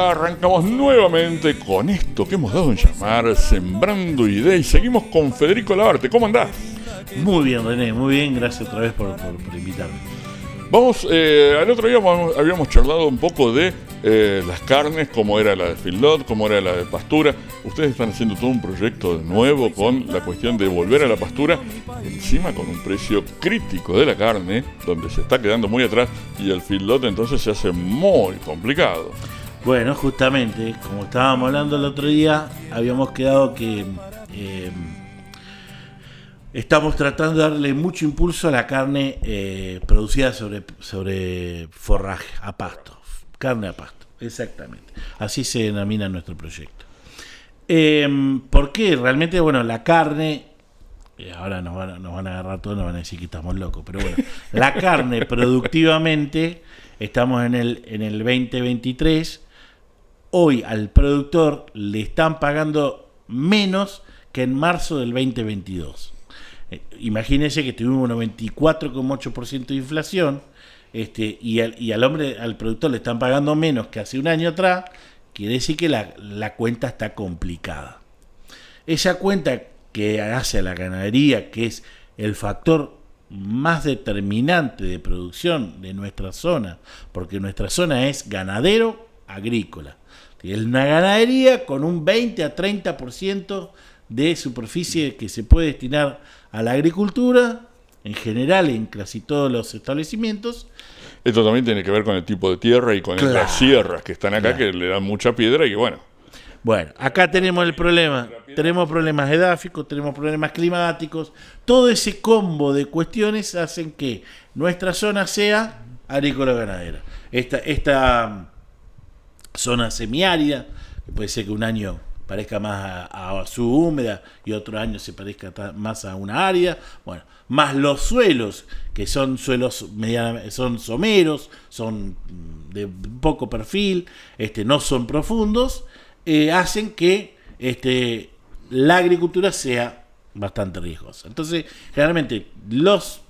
acá arrancamos nuevamente con esto que hemos dado en llamar Sembrando Ideas y seguimos con Federico Labarte. ¿Cómo andás? Muy bien, René, muy bien, gracias otra vez por invitarme. Vamos, al otro día habíamos charlado un poco de las carnes, cómo era la de feedlot, cómo era la de pastura. Ustedes están haciendo todo un proyecto nuevo con la cuestión de volver a la pastura, encima con un precio crítico de la carne, donde se está quedando muy atrás, y el feedlot entonces se hace muy complicado. Bueno, justamente, como estábamos hablando el otro día, habíamos quedado que estamos tratando de darle mucho impulso a la carne producida sobre forraje, a pasto. Carne a pasto, exactamente. Así se denomina nuestro proyecto. ¿Por qué? Realmente, bueno, la carne, ahora nos van a agarrar todos, nos van a decir que estamos locos, pero bueno, la carne productivamente, estamos en el 2023, hoy al productor le están pagando menos que en marzo del 2022. Imagínense que tuvimos un 94,8% de inflación, y al productor le están pagando menos que hace un año atrás. Quiere decir que la cuenta está complicada. Esa cuenta que hace a la ganadería, que es el factor más determinante de producción de nuestra zona, porque nuestra zona es ganadero agrícola. Es una ganadería con un 20 a 30% de superficie que se puede destinar a la agricultura, en general en casi todos los establecimientos. Esto también tiene que ver con el tipo de tierra y con las sierras que están acá, que le dan mucha piedra y que bueno. Bueno, acá tenemos el problema, tenemos problemas edáficos, tenemos problemas climáticos, todo ese combo de cuestiones hacen que nuestra zona sea agrícola ganadera. Esta zona semiárida, que puede ser que un año parezca más a subhúmeda y otro año se parezca más a una árida, bueno, más los suelos, que son suelos son someros, son de poco perfil, no son profundos, hacen que la agricultura sea bastante riesgosa. Entonces, generalmente los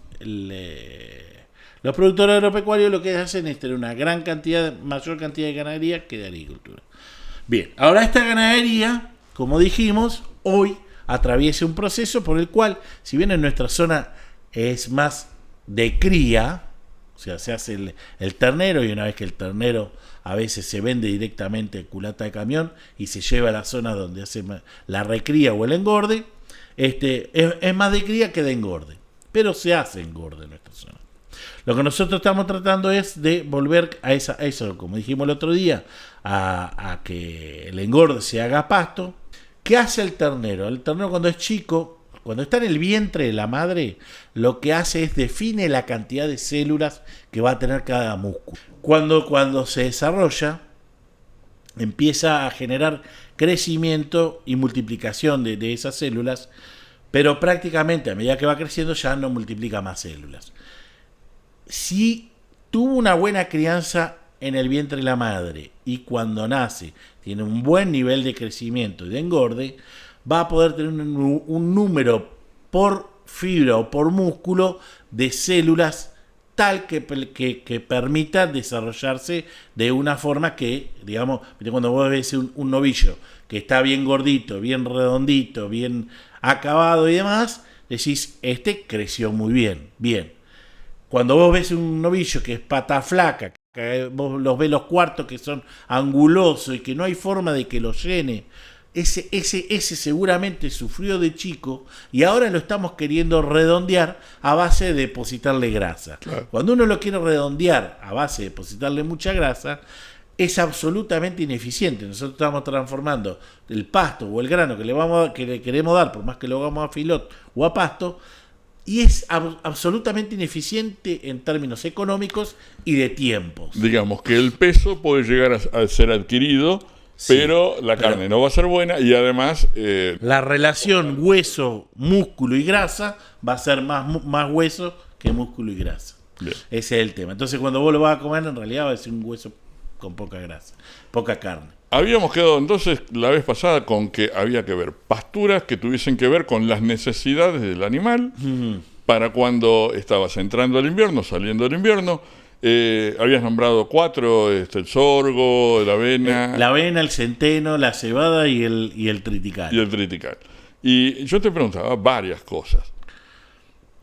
productores agropecuarios lo que hacen es tener una mayor cantidad de ganadería que de agricultura. Bien, ahora esta ganadería, como dijimos, hoy atraviesa un proceso por el cual, si bien en nuestra zona es más de cría, o sea, se hace el ternero, y una vez que el ternero a veces se vende directamente en culata de camión y se lleva a la zona donde hace la recría o el engorde, es más de cría que de engorde, pero se hace engorde en nuestra zona. Lo que nosotros estamos tratando es de volver a eso, como dijimos el otro día, a que el engorde se haga a pasto. ¿Qué hace el ternero? El ternero, cuando es chico, cuando está en el vientre de la madre, lo que hace es define la cantidad de células que va a tener cada músculo. Cuando se desarrolla, empieza a generar crecimiento y multiplicación de esas células, pero prácticamente a medida que va creciendo ya no multiplica más células. Si tuvo una buena crianza en el vientre de la madre y cuando nace tiene un buen nivel de crecimiento y de engorde, va a poder tener un número por fibra o por músculo de células tal que permita desarrollarse de una forma que, digamos, cuando vos ves un novillo que está bien gordito, bien redondito, bien acabado y demás, decís, creció muy bien, bien. Cuando vos ves un novillo que es pata flaca, que vos ves los cuartos que son angulosos y que no hay forma de que los llene, ese seguramente sufrió de chico y ahora lo estamos queriendo redondear a base de depositarle grasa. Claro. Cuando uno lo quiere redondear a base de depositarle mucha grasa, es absolutamente ineficiente. Nosotros estamos transformando el pasto o el grano que le queremos dar, por más que lo hagamos a feedlot o a pasto, y es absolutamente ineficiente en términos económicos y de tiempos. Digamos que el peso puede llegar a ser adquirido, sí, pero la carne no va a ser buena y además... la relación hueso, músculo y grasa va a ser más hueso que músculo y grasa. Bien. Ese es el tema. Entonces cuando vos lo vas a comer, en realidad va a ser un hueso con poca grasa, poca carne. Habíamos quedado entonces la vez pasada con que había que ver pasturas que tuviesen que ver con las necesidades del animal para cuando estabas entrando al invierno, saliendo del invierno, Habías nombrado 4, el sorgo, la avena. La avena, el centeno, la cebada y el triticale. Y el triticale. Y yo te preguntaba varias cosas.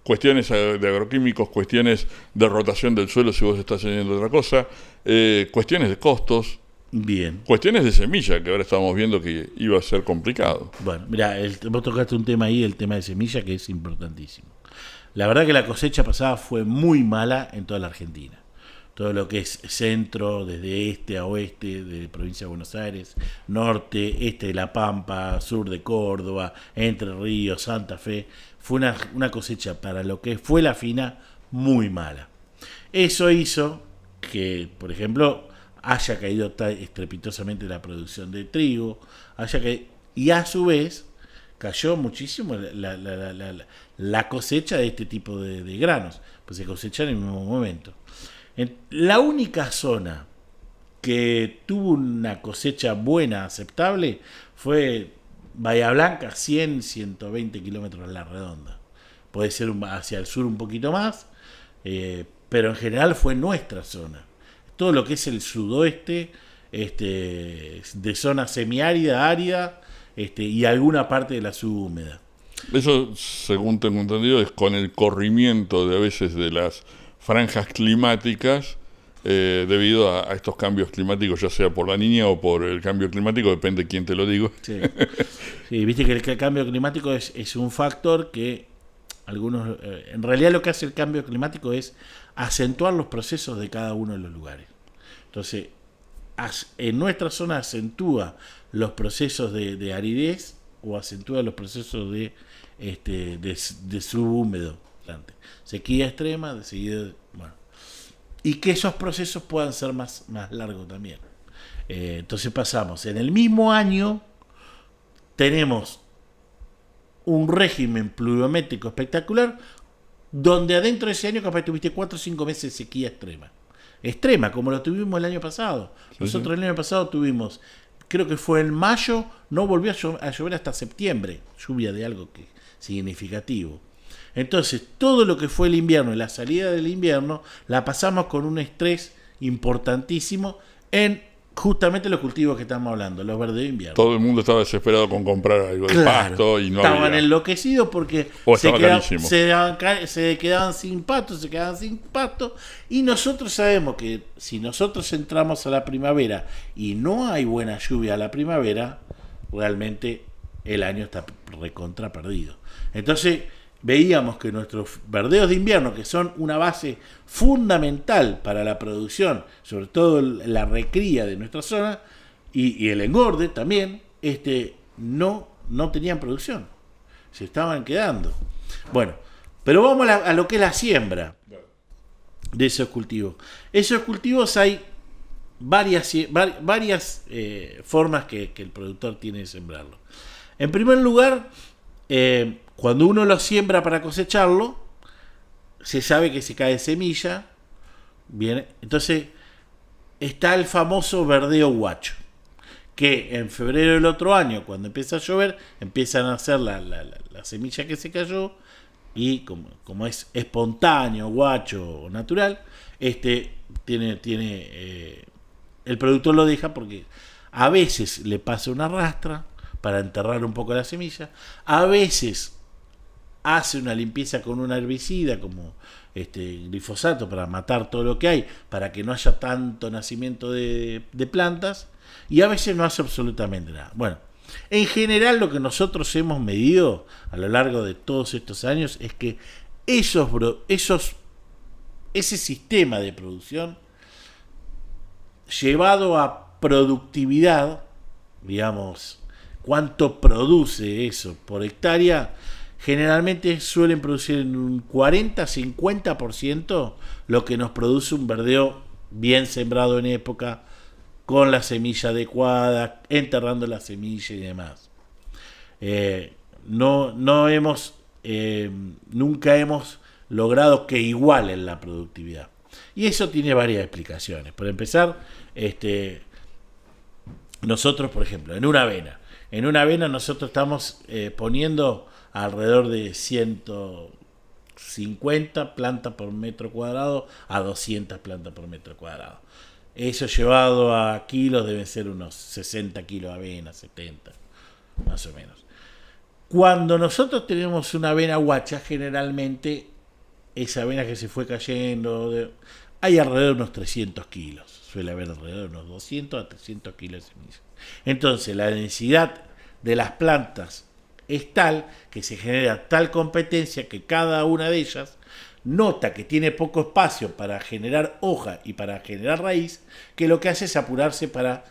Cuestiones de agroquímicos, cuestiones de rotación del suelo si vos estás haciendo otra cosa, cuestiones de costos, Bien. cuestiones de semilla, que ahora estábamos viendo que iba a ser complicado. Bueno, mira, vos tocaste un tema ahí, el tema de semilla, que es importantísimo. La verdad que la cosecha pasada fue muy mala en toda la Argentina. Todo lo que es centro, desde este a oeste, de provincia de Buenos Aires, norte, este de La Pampa, sur de Córdoba, Entre Ríos, Santa Fe, fue una cosecha para lo que fue la fina muy mala. Eso hizo que, por ejemplo, haya caído estrepitosamente la producción de trigo, y a su vez cayó muchísimo la cosecha de este tipo de granos, pues se cosechan en el mismo momento. La única zona que tuvo una cosecha buena, aceptable, fue Bahía Blanca, 120 kilómetros a la redonda. Puede ser hacia el sur un poquito más, pero en general fue nuestra zona. Todo lo que es el sudoeste, de zona semiárida, árida, y alguna parte de la subhúmeda. Eso, según tengo entendido, es con el corrimiento de a veces de las franjas climáticas, debido a estos cambios climáticos, ya sea por la niña o por el cambio climático, depende de quién te lo digo. Sí, sí, viste que el cambio climático es un factor que algunos, en realidad lo que hace el cambio climático es acentuar los procesos de cada uno de los lugares. Entonces, en nuestra zona acentúa los procesos de aridez o acentúa los procesos de subhúmedo, sequía extrema, de seguida, bueno, y que esos procesos puedan ser más largos también. Entonces pasamos, en el mismo año tenemos un régimen pluviométrico espectacular, donde adentro de ese año capaz tuviste 4 o 5 meses de sequía extrema, como lo tuvimos el año pasado. Nosotros el año pasado tuvimos, creo que fue en mayo, no volvió a llover hasta septiembre, lluvia de algo que significativo. Entonces, todo lo que fue el invierno y la salida del invierno, la pasamos con un estrés importantísimo en justamente los cultivos que estamos hablando, los verdes de invierno. Todo el mundo estaba desesperado con comprar algo de pasto y no estaban había. Enloquecidos porque se quedaban sin pasto, y nosotros sabemos que si nosotros entramos a la primavera y no hay buena lluvia a la primavera, realmente el año está recontra perdido. Entonces veíamos que nuestros verdeos de invierno, que son una base fundamental para la producción, sobre todo la recría de nuestra zona, y el engorde también, no tenían producción. Se estaban quedando. Bueno, pero vamos a lo que es la siembra de esos cultivos. Esos cultivos hay varias formas que el productor tiene de sembrarlo. En primer lugar, cuando uno lo siembra para cosecharlo, se sabe que se cae semilla. Bien, entonces está el famoso verdeo guacho, que en febrero del otro año, cuando empieza a llover, empiezan a hacer la semilla que se cayó, y como es espontáneo, guacho o natural, el productor lo deja porque a veces le pasa una rastra para enterrar un poco la semilla, a veces hace una limpieza con un herbicida como glifosato para matar todo lo que hay, para que no haya tanto nacimiento de plantas, y a veces no hace absolutamente nada. Bueno, en general lo que nosotros hemos medido a lo largo de todos estos años es que ese sistema de producción llevado a productividad, digamos, cuánto produce eso por hectárea, generalmente suelen producir en un 40-50% lo que nos produce un verdeo bien sembrado en época, con la semilla adecuada, enterrando la semilla y demás. Nunca hemos logrado que igualen la productividad. Y eso tiene varias explicaciones. Por empezar, nosotros, por ejemplo, en una avena nosotros estamos poniendo alrededor de 100 50 plantas por metro cuadrado a 200 plantas por metro cuadrado. Eso llevado a kilos deben ser unos 60 kilos de avena, 70, más o menos. Cuando nosotros tenemos una avena guacha, generalmente esa avena que se fue cayendo, hay alrededor de unos 300 kilos. Suele haber alrededor de unos 200 a 300 kilos de semillas. Entonces, la densidad de las plantas es tal que se genera tal competencia que cada una de ellas nota que tiene poco espacio para generar hoja y para generar raíz, que lo que hace es apurarse para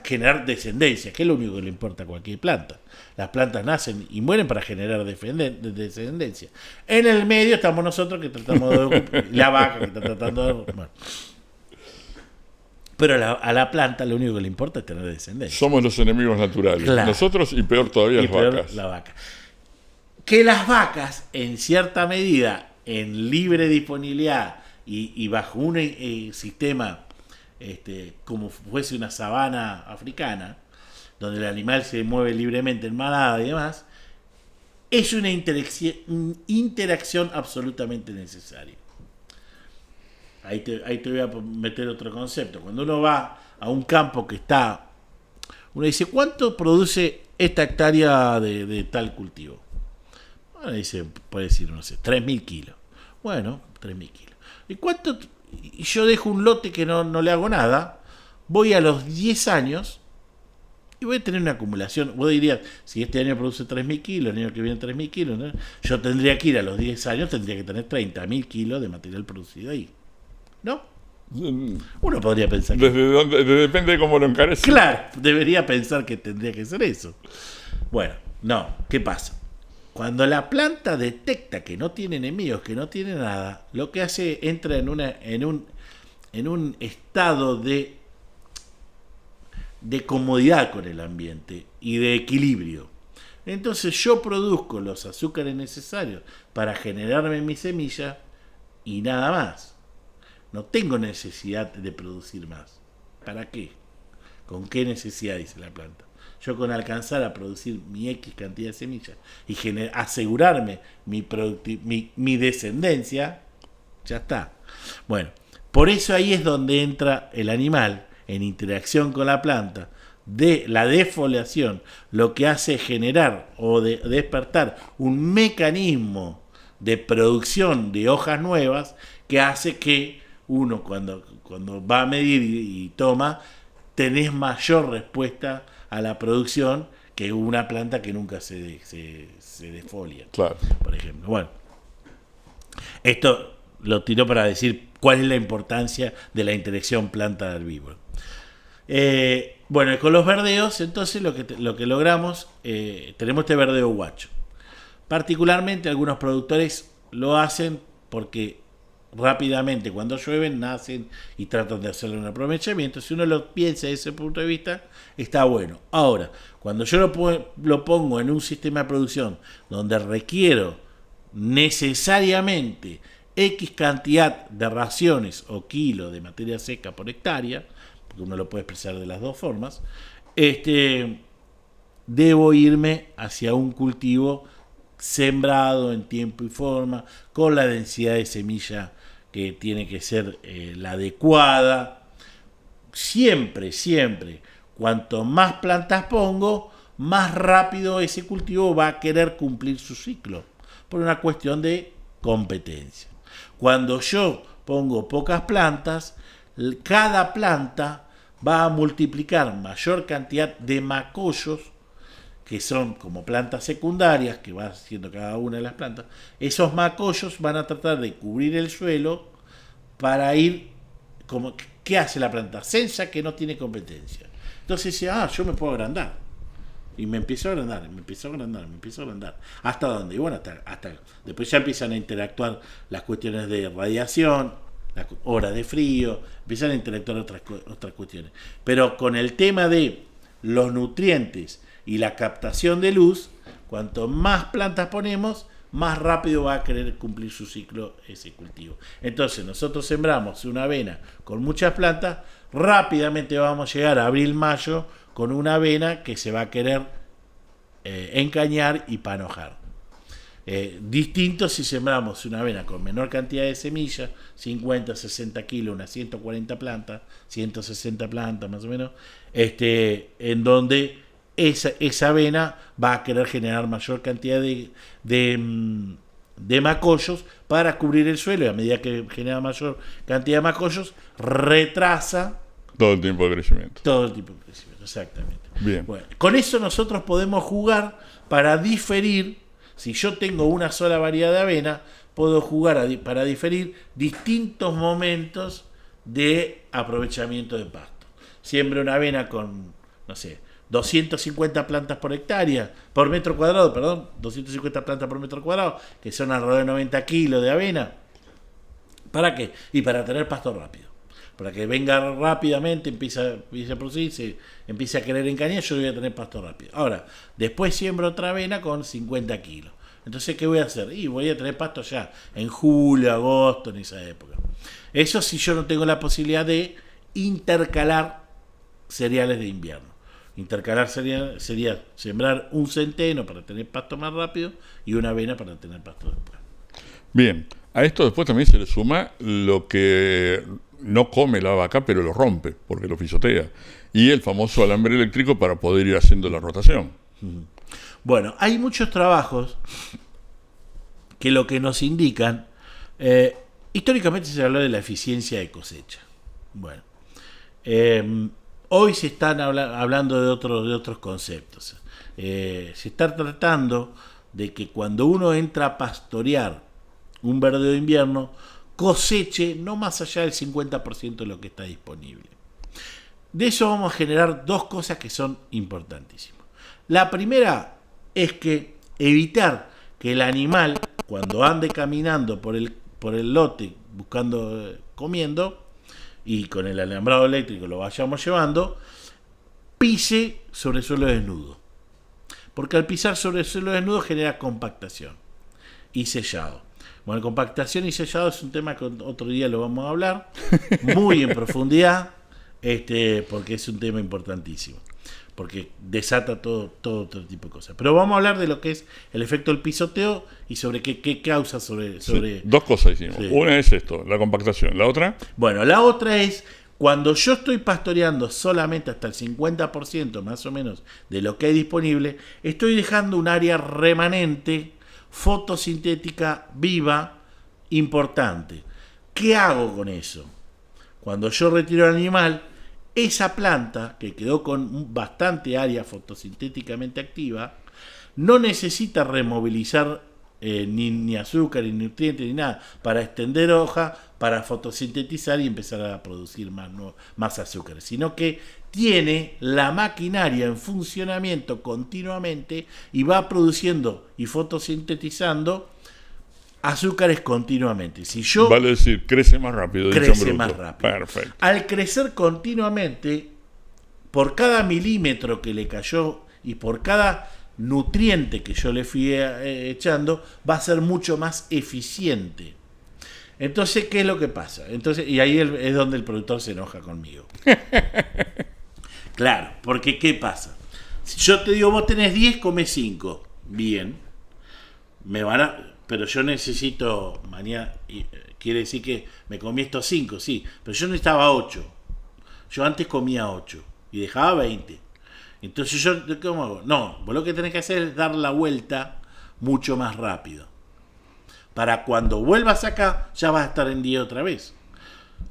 generar descendencia, que es lo único que le importa a cualquier planta. Las plantas nacen y mueren para generar descendencia. En el medio estamos nosotros que tratamos de... la vaca que está tratando de... Bueno. Pero a la planta lo único que le importa es tener descendencia. Somos los enemigos naturales. Claro. Nosotros y peor todavía las vacas. La vaca. Que las vacas, en cierta medida, en libre disponibilidad y bajo un sistema como fuese una sabana africana, donde el animal se mueve libremente en manada y demás, es una interacción absolutamente necesaria. Ahí te voy a meter otro concepto. Cuando uno va a un campo que está... Uno dice, ¿cuánto produce esta hectárea de tal cultivo? Bueno, dice, puede decir, no sé, 3.000 kilos. Bueno, 3.000 kilos. ¿Y cuánto? Y yo dejo un lote que no le hago nada. Voy a los 10 años y voy a tener una acumulación. Vos dirías, si este año produce 3.000 kilos, el año que viene 3.000 kilos, ¿no? Yo tendría que ir a los 10 años, tendría que tener 30.000 kilos de material producido ahí. ¿No? Uno podría pensar que... Depende de cómo lo encarece. Claro, debería pensar que tendría que ser eso. Bueno, no, ¿qué pasa? Cuando la planta detecta que no tiene enemigos, que no tiene nada, lo que hace, entra en un estado de comodidad con el ambiente y de equilibrio. Entonces yo produzco los azúcares necesarios para generarme mi semilla y nada más. No tengo necesidad de producir más. ¿Para qué? ¿Con qué necesidad? Dice la planta. Yo con alcanzar a producir mi X cantidad de semillas y asegurarme mi descendencia, ya está. Bueno, por eso ahí es donde entra el animal en interacción con la planta. De la defoliación, lo que hace generar o despertar un mecanismo de producción de hojas nuevas que hace que uno cuando va a medir y toma, tenés mayor respuesta a la producción que una planta que nunca se desfolia. Claro. Por ejemplo. Bueno, esto lo tiró para decir cuál es la importancia de la interacción planta-herbívoro. Bueno, y con los verdeos, entonces lo que logramos, tenemos este verdeo guacho. Particularmente algunos productores lo hacen porque rápidamente cuando llueven nacen y tratan de hacerle un aprovechamiento. Si uno lo piensa desde ese punto de vista, está bueno. Ahora, cuando yo lo pongo en un sistema de producción donde requiero necesariamente X cantidad de raciones o kilos de materia seca por hectárea, porque uno lo puede expresar de las dos formas, debo irme hacia un cultivo sembrado en tiempo y forma, con la densidad de semilla que tiene que ser la adecuada. Siempre, cuanto más plantas pongo, más rápido ese cultivo va a querer cumplir su ciclo, por una cuestión de competencia. Cuando yo pongo pocas plantas, cada planta va a multiplicar mayor cantidad de macollos, que son como plantas secundarias, que va haciendo cada una de las plantas. Esos macollos van a tratar de cubrir el suelo para ir, como, ¿qué hace la planta? Sensa que no tiene competencia. Entonces dice, yo me puedo agrandar. Y me empiezo a agrandar. ¿Hasta dónde? Y bueno, hasta después ya empiezan a interactuar las cuestiones de radiación, las horas de frío, empiezan a interactuar otras cuestiones. Pero con el tema de los nutrientes y la captación de luz, cuanto más plantas ponemos, más rápido va a querer cumplir su ciclo ese cultivo. Entonces nosotros sembramos una avena con muchas plantas, rápidamente vamos a llegar a abril-mayo con una avena que se va a querer encañar y panojar. Distinto si sembramos una avena con menor cantidad de semillas, 50, 60 kilos, unas 140 plantas, 160 plantas más o menos, en donde esa avena va a querer generar mayor cantidad de macollos para cubrir el suelo, y a medida que genera mayor cantidad de macollos, retrasa todo el tiempo de crecimiento. Todo el tipo de crecimiento, exactamente. Bien. Bueno, con eso nosotros podemos jugar para diferir. Si yo tengo una sola variedad de avena, puedo jugar para diferir distintos momentos de aprovechamiento de pasto. Siembro una avena con, no sé, 250 plantas por hectárea, por metro cuadrado, perdón, 250 plantas por metro cuadrado, que son alrededor de 90 kilos de avena. ¿Para qué? Y para tener pasto rápido. Para que venga rápidamente, empiece a producirse, empiece a querer encañar, yo voy a tener pasto rápido. Ahora, después siembro otra avena con 50 kilos. Entonces, ¿qué voy a hacer? Y voy a tener pasto ya en julio, agosto, en esa época. Eso si yo no tengo la posibilidad de intercalar cereales de invierno. Intercalar sería sembrar un centeno para tener pasto más rápido y una avena para tener pasto después. Bien, a esto después también se le suma lo que no come la vaca, pero lo rompe, porque lo pisotea. Y el famoso alambre eléctrico para poder ir haciendo la rotación. Bueno, hay muchos trabajos que lo que nos indican, históricamente se habló de la eficiencia de cosecha. Bueno, hoy se están hablando de otros conceptos. Se está tratando de que cuando uno entra a pastorear un verdeo de invierno, coseche no más allá del 50% de lo que está disponible. De eso vamos a generar dos cosas que son importantísimas. La primera es que evitar que el animal, cuando ande caminando por el lote buscando, comiendo, y con el alambrado eléctrico lo vayamos llevando, pise sobre el suelo desnudo. Porque al pisar sobre el suelo desnudo genera compactación y sellado. Bueno, compactación y sellado es un tema que otro día lo vamos a hablar muy en profundidad, porque es un tema importantísimo, porque desata todo otro tipo de cosas. Pero vamos a hablar de lo que es el efecto del pisoteo y sobre qué causa sobre... Sí, dos cosas hicimos. Sí. Una es esto, la compactación. ¿La otra? Bueno, la otra es cuando yo estoy pastoreando solamente hasta el 50% más o menos de lo que hay disponible, estoy dejando un área remanente fotosintética viva importante. ¿Qué hago con eso? Cuando yo retiro al animal, esa planta que quedó con bastante área fotosintéticamente activa no necesita removilizar ni azúcar, ni nutrientes, ni nada, para extender hoja, para fotosintetizar y empezar a producir más azúcar, sino que tiene la maquinaria en funcionamiento continuamente y va produciendo y fotosintetizando azúcares continuamente. Si yo vale decir, crece más rápido. Crece más rápido. Perfecto. Al crecer continuamente, por cada milímetro que le cayó y por cada nutriente que yo le fui echando, va a ser mucho más eficiente. Entonces, ¿qué es lo que pasa? Entonces, y ahí es donde el productor se enoja conmigo. Claro, porque ¿qué pasa? Si yo te digo, vos tenés 10, come 5. Bien. Pero yo necesito mañana, quiere decir que me comí estos 5, sí, pero yo necesitaba 8. Yo antes comía 8 y dejaba 20. Entonces yo, ¿cómo hago? No, vos lo que tenés que hacer es dar la vuelta mucho más rápido. Para cuando vuelvas acá, ya vas a estar en 10 otra vez.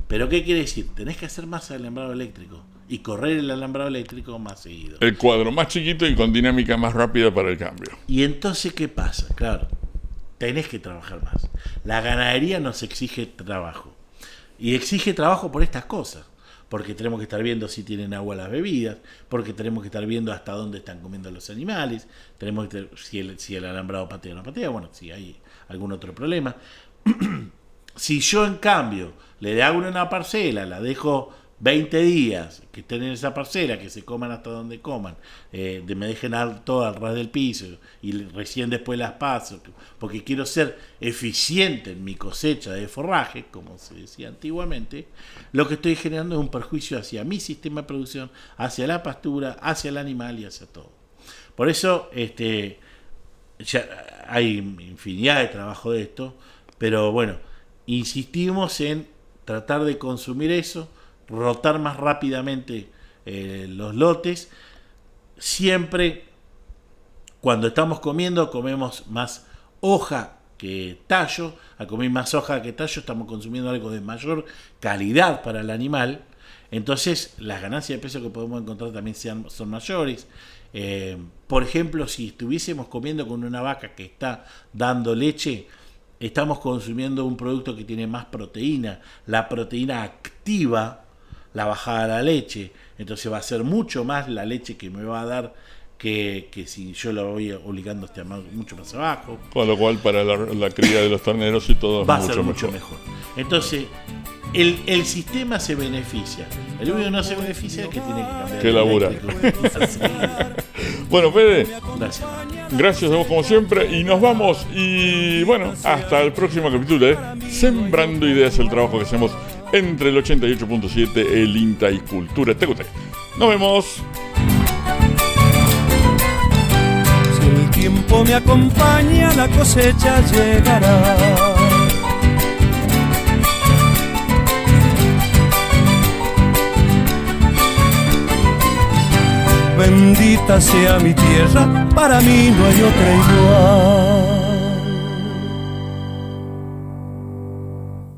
¿Pero qué quiere decir? Tenés que hacer más alambrado eléctrico y correr el alambrado eléctrico más seguido. El cuadro más chiquito y con dinámica más rápida para el cambio. Y entonces, ¿qué pasa? Claro, tenés que trabajar más. La ganadería nos exige trabajo. Y exige trabajo por estas cosas. Porque tenemos que estar viendo si tienen agua las bebidas, porque tenemos que estar viendo hasta dónde están comiendo los animales, tenemos que si el alambrado patea o no patea, bueno, si hay algún otro problema. Si yo, en cambio, le hago una parcela, la dejo 20 días, que estén en esa parcela, que se coman hasta donde coman, me dejen todo al ras del piso y recién después las paso, porque quiero ser eficiente en mi cosecha de forraje, como se decía antiguamente, lo que estoy generando es un perjuicio hacia mi sistema de producción, hacia la pastura, hacia el animal y hacia todo. Por eso, hay infinidad de trabajo de esto, pero bueno, insistimos en tratar de consumir eso, rotar más rápidamente los lotes. Siempre cuando estamos comiendo, comemos más hoja que tallo. Al comer más hoja que tallo estamos consumiendo algo de mayor calidad para el animal. Entonces las ganancias de peso que podemos encontrar también son mayores. Por ejemplo, si estuviésemos comiendo con una vaca que está dando leche, estamos consumiendo un producto que tiene más proteína. La proteína activa la bajada de la leche, entonces va a ser mucho más la leche que me va a dar que si yo lo voy obligando mucho más abajo. Con lo cual para la cría de los terneros y todo va a ser mucho mejor. Entonces el sistema se beneficia. El único que no se beneficia es que tiene que cambiar. Que labura. Bueno, Fede, gracias a vos como siempre y nos vamos. Y bueno, hasta el próximo capítulo de Sembrando Ideas, el trabajo que hacemos entre el 88.7, el INTA y Cultura TQT. Nos vemos. Si el tiempo me acompaña, la cosecha llegará. Bendita sea mi tierra, para mí no hay otra igual.